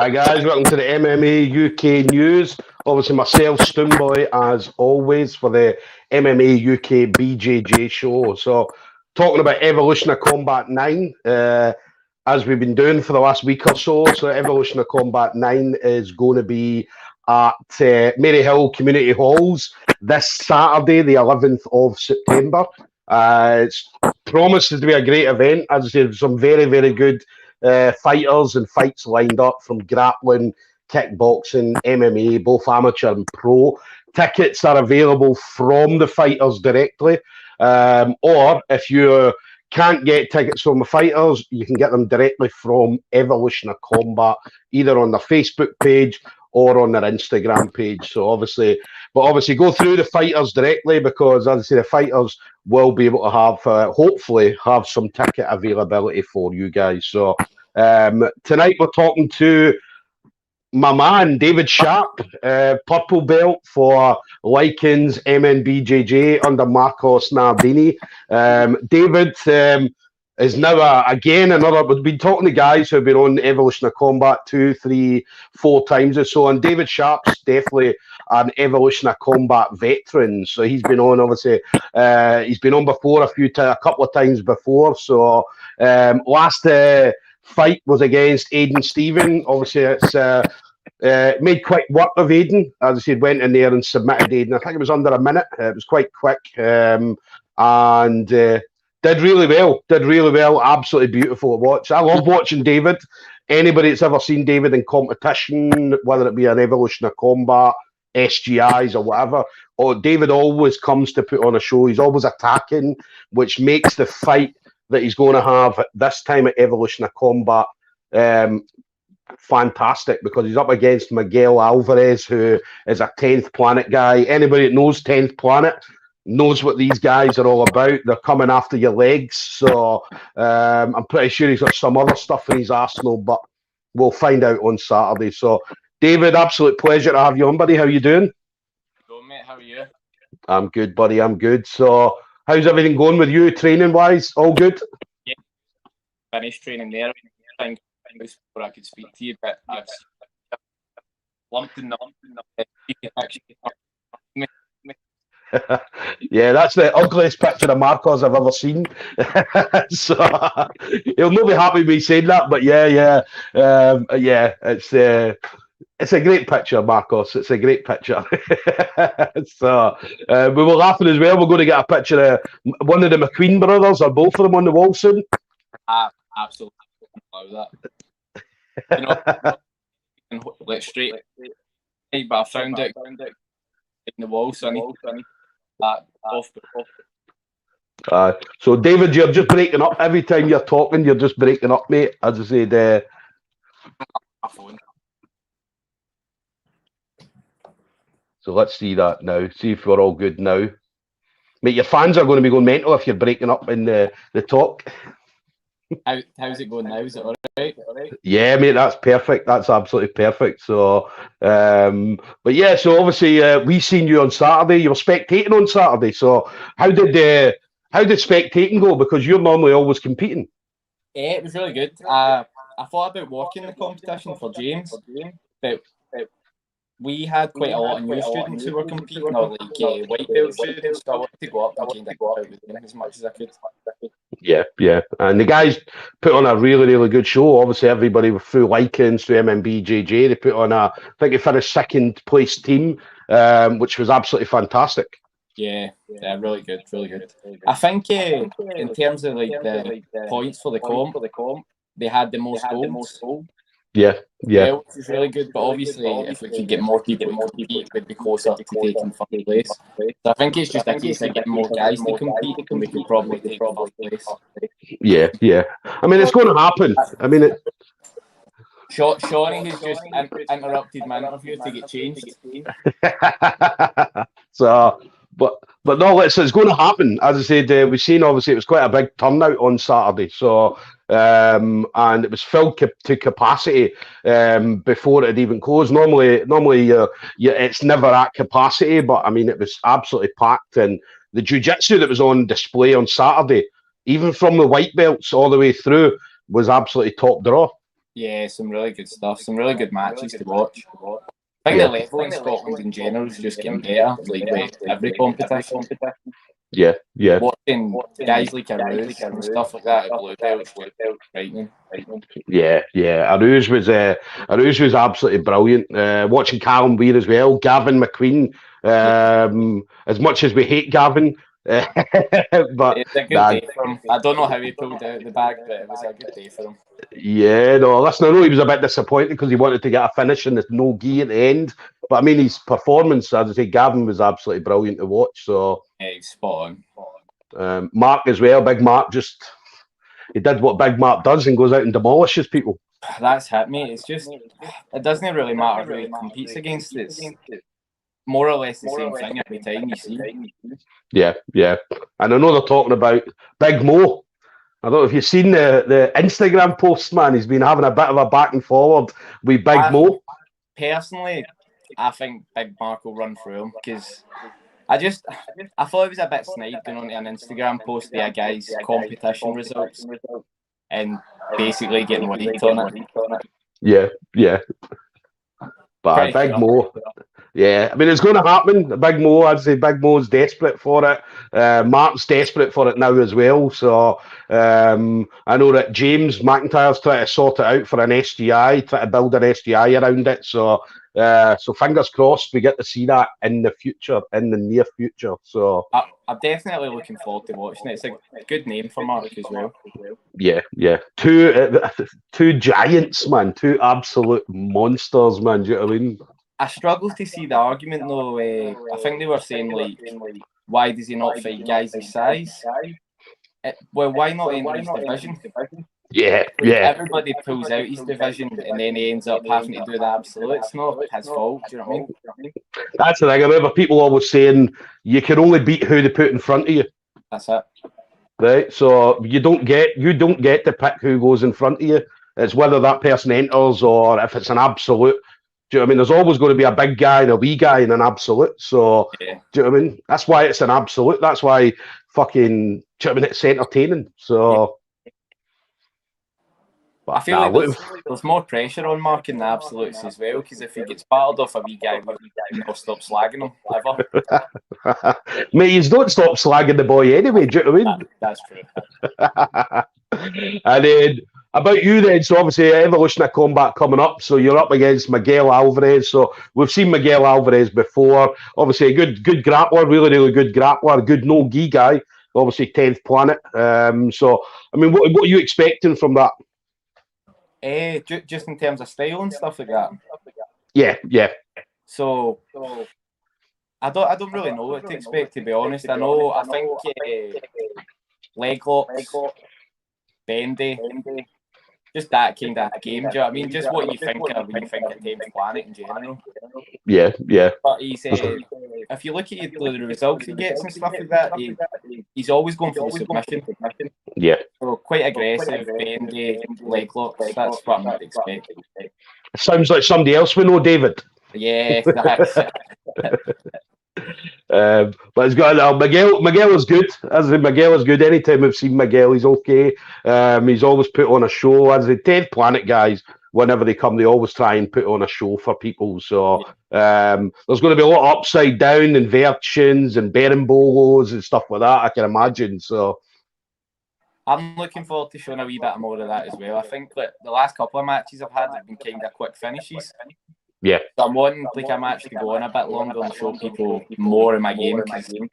Hi guys, welcome to the MMA UK news. Obviously myself, Stoonboy, as always, for the MMA UK BJJ show. So, talking about Evolution of Combat 9, as we've been doing for the last week or so. So, Evolution of Combat 9 is going to be at Maryhill Community Halls this Saturday, the 11th of September. It's promises to be a great event. As I said, some very, very good fighters and fights lined up from grappling, kickboxing, MMA, both amateur and pro. Tickets are available from the fighters directly, or if you can't get tickets from the fighters, you can get them directly from Evolution of Combat, either on their Facebook page or on their Instagram page. So obviously go through the fighters directly, because as I say, the fighters will be able to have, hopefully have some ticket availability for you guys. So tonight we're talking to my man, David Sharp, purple belt for Lycans MNBJJ under Marcos Nardini. David is now again another. We've been talking to guys who have been on Evolution of Combat 2, 3, 4 times or so, and David Sharp's definitely an Evolution of Combat veteran. So he's been on, obviously, he's been on before a couple of times before. So last fight was against Aidan Stephen. Obviously, it's made quick work of Aidan. As I said, went in there and submitted Aidan. I think it was under a minute. It was quite quick, and did really well. Absolutely beautiful to watch. I love watching David. Anybody that's ever seen David in competition, whether it be an Evolution of Combat, SGIs or whatever, David always comes to put on a show. He's always attacking, which makes the fight that he's going to have at this time at Evolution of Combat fantastic, because he's up against Miguel Alvarez, who is a 10th Planet guy. Anybody that knows 10th Planet knows what these guys are all about. They're coming after your legs. So I'm pretty sure he's got some other stuff in his arsenal, but we'll find out on Saturday. So David, absolute pleasure to have you on, buddy. How you doing? Good, mate. How are you? I'm good, buddy. I'm good. So how's everything going with you, training-wise? All good? Yeah. Finished training there. Before I could speak to you, but I've lumped in the yeah, that's the ugliest picture of Marcos I've ever seen. So he'll not be happy with me saying that, but yeah, it's a great picture, Marcos. It's a great picture. So we were laughing as well. We're going to get a picture of one of the McQueen brothers, or both of them, on the wall soon. Absolutely allow that. You know, like straight. But I found it in the wall, so I need that off. So David, you're just breaking up every time you're talking. You're just breaking up, mate. As I said, My phone. So let's see that now. See if we're all good now. Mate, your fans are going to be going mental if you're breaking up in the talk. How's it going now? Is it all right? Yeah, mate, that's perfect. That's absolutely perfect. So, but yeah, so obviously we seen you on Saturday. You were spectating on Saturday. So how did spectating go? Because you're normally always competing. Yeah, it was really good. I thought about walking the competition for James, but we had quite a lot of new students who were competing, or like white belt students, so I wanted to go up and kind of go out with them as much as I could. Yeah. And the guys put on a really, really good show. Obviously, everybody through Lycans, through MNBJJ, they put on I think they finished second place team, which was absolutely fantastic. Yeah, really good. I think in terms of like the points for the comp, they had the most goals. Yeah. Which is really good, but obviously if we could get more people to compete, we'd be closer to taking first place. So I think it's just a case of getting more guys to compete, and we could probably take first place. Yeah. I mean, it's going to happen. I mean, Shawnee has just interrupted my interview to get changed. So, but no, it's going to happen. As I said, we've seen, obviously it was quite a big turnout on Saturday. So, and it was filled to capacity before it had even closed. Normally, it's never at capacity, but I mean, it was absolutely packed. And the jiu-jitsu that was on display on Saturday, even from the white belts all the way through, was absolutely top draw. Yeah, some really good stuff. Some really good matches to watch. I think the level in Scotland in general is just getting better, like with every competition. Yeah, yeah. Watching guys like Aruz and stuff like that at Blue Belt's just frightening. Yeah, yeah. Aruz was absolutely brilliant. Watching Callum Weir as well, Gavin McQueen. As much as we hate Gavin, but It's a good day for him. I don't know how he pulled out the bag, but it was a good day for him. yeah, no. Listen, I know he was a bit disappointed because he wanted to get a finish and there's no gi at the end. But I mean, his performance, as I say, Gavin was absolutely brilliant to watch. So Yeah, he's spot on. Mark as well, Big Mark, just he did what Big Mark does and goes out and demolishes people. That's hit me. It's just it doesn't really matter who he competes against. It's more or less the same thing every time you see. Yeah, yeah. And I know they're talking about Big Mo. I don't know if you've seen the Instagram posts, man. He's been having a bit of a back and forward with Big Mo. Personally, I think Big Mark will run through him because I thought it was a bit snide going on to an Instagram post there, guys, competition results and basically getting wiped on it. Yeah, yeah. But Big Mo, yeah. I mean, it's going to happen. Big Mo, I'd say Big Mo's desperate for it. Mark's desperate for it now as well. So I know that James McIntyre's trying to sort it out for an SGI, try to build an SGI around it. So fingers crossed we get to see that in the future, in the near future. So I'm definitely looking forward to watching it. It's a good name for Mark as well. Yeah, yeah. Two giants, man. Two absolute monsters, man. Do you know what I mean? I struggle to see the argument though. I think they were saying like, why does he not fight guys his size? Well, why not enter his division? Yeah, yeah. Everybody pulls out his division and then he ends up having to do the absolute. It's not his fault. Do you know what I mean? That's the thing. I remember people always saying you can only beat who they put in front of you. That's it. Right. So you don't get to pick who goes in front of you. It's whether that person enters or if it's an absolute. Do you know what I mean? There's always going to be a big guy and a wee guy in an absolute. So yeah. Do you know what I mean? That's why it's an absolute. That's why fucking. Do you know what I mean? It's entertaining. So. Yeah. But I feel like there's more pressure on Mark in the absolutes as well, because if he gets battled off a wee guy, he'll stop slagging him ever. Mate, you don't stop slagging the boy anyway. Do you know what I mean? That's true. And then about you then, so obviously Evolution of Combat coming up, so you're up against Miguel Alvarez. So we've seen Miguel Alvarez before. Obviously a good grappler, really good grappler, good no-gi guy. Obviously 10th planet. So I mean, what are you expecting from that? Just in terms of style and stuff like that. Yeah. So I don't really know what to expect, to be honest. I think leg locks, bendy, just that kind of game. Do you know what I mean? Just what you think of when you think of 10th planet in general. Yeah. But he's if you look at the results he gets and stuff like that, he's always going for the submission. Yeah. So quite aggressive, bendy, leg locks. That's what I'm not expecting. Sounds like somebody else we know, David. Yeah, that's but he's got Miguel is good. As I say, Miguel is good. Anytime we've seen Miguel, he's okay. He's always put on a show. As the 10th planet guys, whenever they come, they always try and put on a show for people. So there's going to be a lot of upside down inversions and berimbolos and stuff like that, I can imagine. So I'm looking forward to showing a wee bit more of that as well. I think that the last couple of matches I've had have been kind of quick finishes. Yeah. So I'm wanting like a match to go on a bit longer and show people more in my game. I seem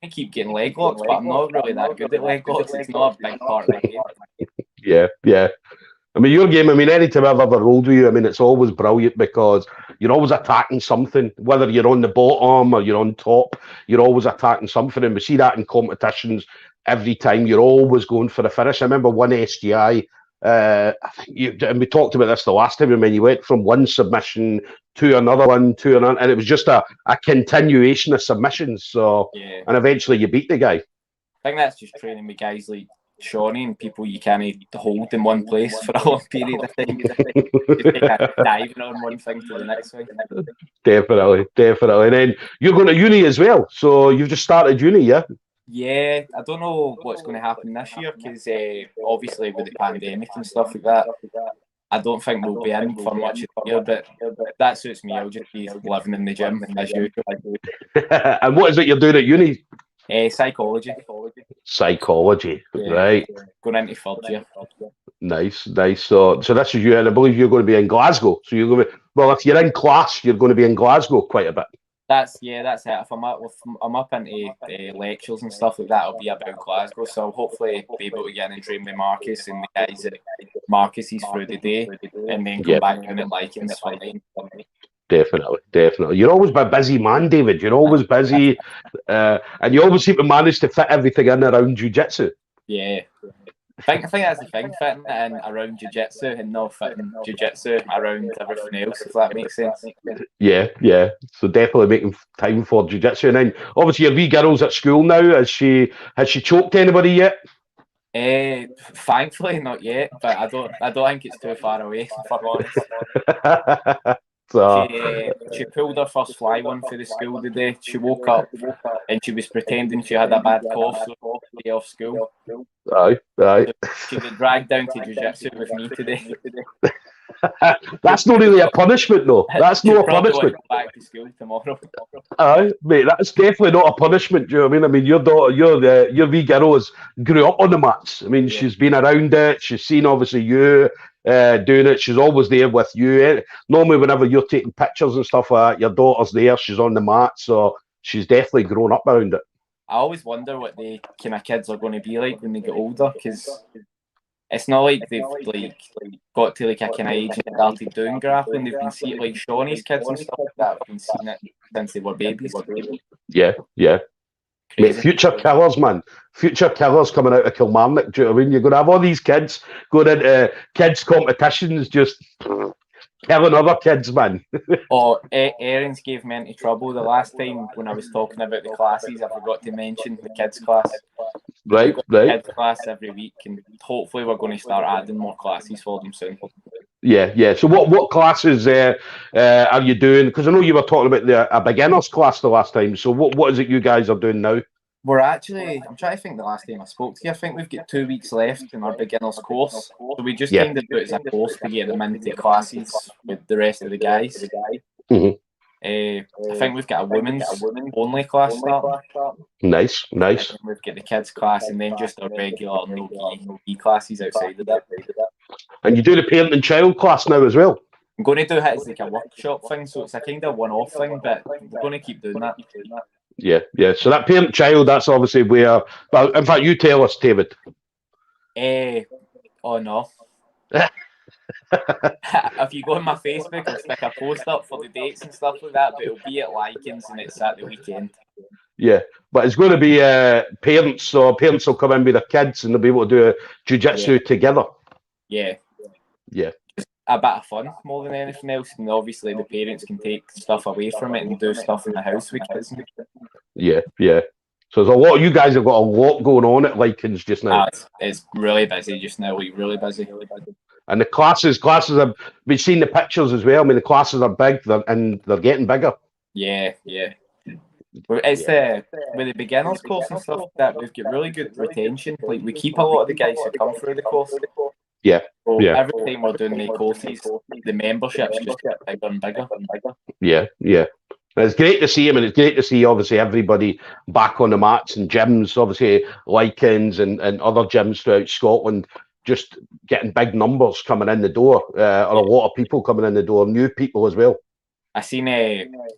to keep getting leg locks, but I'm not really that good at leg locks. It's not a big part of my game. Yeah. I mean, your game, anytime I've ever rolled with you, it's always brilliant because you're always attacking something. Whether you're on the bottom or you're on top, you're always attacking something. And we see that in competitions every time. You're always going for the finish. I remember one SGI, I think and we talked about this the last time, when you went from one submission to another one, and it was just a continuation of submissions. So, yeah. And eventually you beat the guy. I think that's just training with guys like Shawnee and people you can't hold in one place for a long period of time. Just diving on one thing to the next thing. Definitely. And then you're going to uni as well. So you've just started uni, yeah? Yeah, I don't know what's going to happen this year because obviously with the pandemic and stuff like that, I don't think we'll be in for much of the year, but that suits me. I'll just be living in the gym as usual. And what is it you're doing at uni? Psychology. Psychology, Yeah, right? going into third year. Nice, nice. So this is you, and I believe you're going to be in Glasgow. So you're going to be, well, if you're in class, you're going to be in Glasgow quite a bit. That's it. If I'm up into lectures and stuff like that, I'll be about Glasgow. So I'll hopefully be able to get in and train with Marcus and the guys at Marcus's through the day, and then come back down at Likens for night. Definitely, definitely. You're always a busy man, David. You're always busy, and you always seem to manage to fit everything in around jiu-jitsu. Yeah. I think that's the thing, fitting it in around jiu-jitsu and not fitting jiu-jitsu around everything else, if that makes sense. Yeah, yeah. So definitely making time for jiu-jitsu. And then obviously your wee girl's at school now. Has she choked anybody yet? Thankfully not yet, but I don't think it's too far away, if I'm honest. So, she pulled her first fly one for the school today. She woke up and she was pretending she had a bad cough, so day off school. aye. So she got dragged down to jiu-jitsu with me today. That's not really a punishment, though. That's not a punishment. Go back to school tomorrow. Aye, mate, that's definitely not a punishment. Do you know what I mean? I mean, your daughter, your wee girl grew up on the mats. I mean, she's been around it. She's seen obviously you doing it. She's always there with you. Normally, whenever you're taking pictures and stuff like that, your daughter's there. She's on the mat, so she's definitely grown up around it. I always wonder what the kind of kids are going to be like when they get older, because it's not like they've got to like a kind of age and started doing grappling. They've been seeing like Shawnee's kids and stuff like that. Have been seeing it since they were babies. Yeah, yeah. Mate, future killers, man. Future killers coming out of Kilmarnock. Do you know what I mean? You're going to have all these kids going into kids' competitions just killing other kids, man. Aaron's gave me into trouble the last time when I was talking about the classes. I forgot to mention the kids' class. Right. Kids' class every week, and hopefully we're going to start adding more classes for them soon. Yeah. So what classes are you doing? Because I know you were talking about a beginners class the last time. So what is it you guys are doing now? We're actually, I'm trying to think the last time I spoke to you. I think we've got 2 weeks left in our beginners course. So we just kind of do it as a course to get them into classes with the rest of the guys. Mm-hmm. I think we've got a women's only class starting. Nice. We've got the kids class and then just our regular no-gi classes outside of that. And you do the parent and child class now as well? I'm going to do it as like a workshop thing, so it's a kind of one-off thing, but we're going to keep doing that. Yeah. So that parent-child, that's obviously where... Well, in fact, you tell us, David. Oh, no. If you go on my Facebook, I'll stick a post up for the dates and stuff like that, but it'll be at Likens and it's at the weekend. Yeah, but it's going to be parents, so parents will come in with their kids and they'll be able to do a jiu-jitsu together. Yeah. Just a bit of fun more than anything else, and obviously the parents can take stuff away from it and do stuff in the house with kids. Yeah. So there's a lot. You guys have got a lot going on at Likens just now. It's really busy just now. Really busy. And the classes have. We've seen the pictures as well. I mean, the classes are big, and they're getting bigger. Yeah. It's with the beginners course and stuff like that, we've got really good retention. Like, we keep a lot of the guys who come through the course. Yeah. So every time we're doing the courses, the memberships just get bigger and bigger. Yeah. And it's great to see him, and it's great to see obviously everybody back on the mats and gyms, obviously Likens and other gyms throughout Scotland, just getting big numbers coming in the door, or a lot of people coming in the door, new people as well. I seen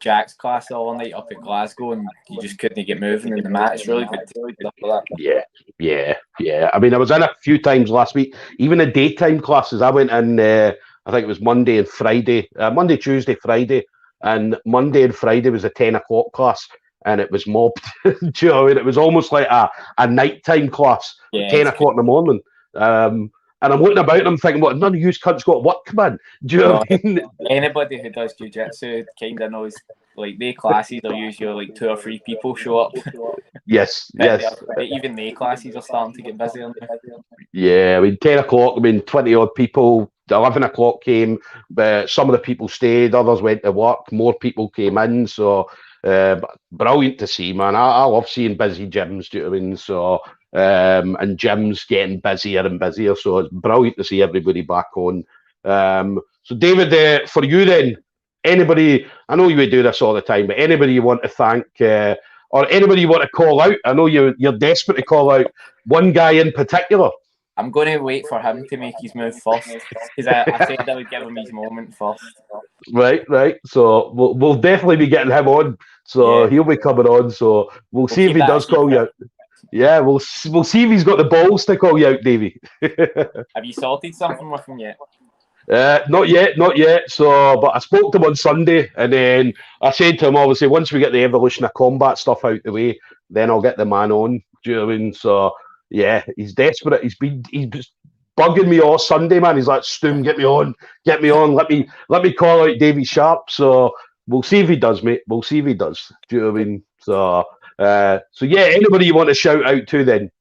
Jack's class all night up at Glasgow, and you just couldn't get moving in the mat. It's really good to see stuff like that. Yeah. I mean, I was in a few times last week. Even the daytime classes, I went in. I think it was Monday and Friday, Monday, Tuesday, Friday, and Monday and Friday was a 10 o'clock class, and it was mobbed. Do you know what I mean? It was almost like a nighttime class, 10 o'clock in the morning. And I'm looking about and I'm thinking, what, none of you cunts got work, man. Do you know what I mean? Anybody who does jiu-jitsu kind of knows, like, their classes are usually like 2 or 3 people show up. Yes. Even their classes are starting to get busier now. Yeah, I mean, 10 o'clock, 20 odd people, 11 o'clock came, but some of the people stayed, others went to work, more people came in. So Brilliant to see, man. I love seeing busy gyms, do you know what I mean? So, and gyms getting busier and busier. So it's brilliant to see everybody back on. So, David, for you then, anybody, I know you would do this all the time, but anybody you want to thank, or anybody you want to call out? I know you're desperate to call out one guy in particular. I'm going to wait for him to make his move first, because I said I would give him his moment first. Right. So we'll definitely be getting him on. So Yeah. he'll be coming on. So we'll see if he does call you out. Yeah, we'll see if he's got the balls to call you out, Davey. Have you sorted something with him yet? Not yet. So, but I spoke to him on Sunday, and then I said to him, obviously, once we get the Evolution of Combat stuff out the way, then I'll get the man on. Do you know what I mean? So, yeah, he's desperate. He's just bugging me all Sunday, man. He's like, Stoom, get me on. Let me call out Davy Sharp. So we'll see if he does, mate. We'll see if he does. Do you know what I mean? So yeah, anybody you want to shout out to then?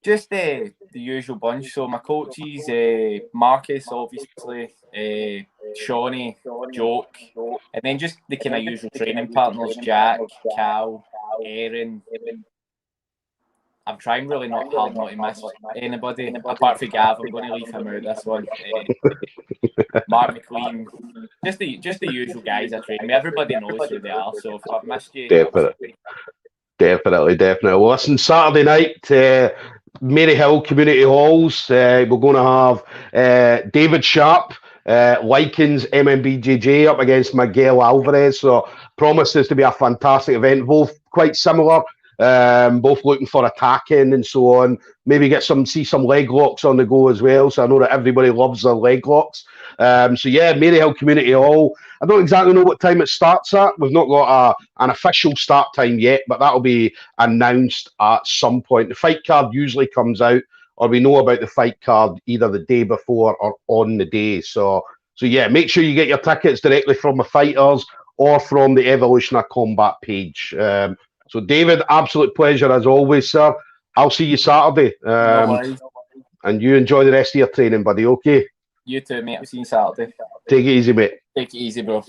Just the usual bunch. So my coaches, Marcus, obviously, Shawnee, Joke, and then just the kind of usual training partners, Jack, Cal, Aaron. I'm trying really not hard not to miss anybody. Apart from Gav, I'm going to leave him out this one. Mark McLean, just the usual guys I train with. Everybody knows who they are, so if I've missed you, Definitely. Well, listen, Saturday night, Maryhill Community Halls, we're going to have David Sharp, Likens MMBJJ up against Miguel Alvarez. So promises to be a fantastic event, both quite similar. Both looking for attacking and so on. Maybe see some leg locks on the go as well. So I know that everybody loves their leg locks. So yeah, Maryhill Community Hall. I don't exactly know what time it starts at. We've not got an official start time yet, but that'll be announced at some point. The fight card usually comes out, or we know about the fight card either the day before or on the day. So yeah, make sure you get your tickets directly from the fighters or from the Evolution of Combat page. So, David, absolute pleasure as always, sir. I'll see you Saturday. No worries. And you enjoy the rest of your training, buddy, okay? You too, mate. I'll see you Saturday. Take it easy, mate. Take it easy, bro.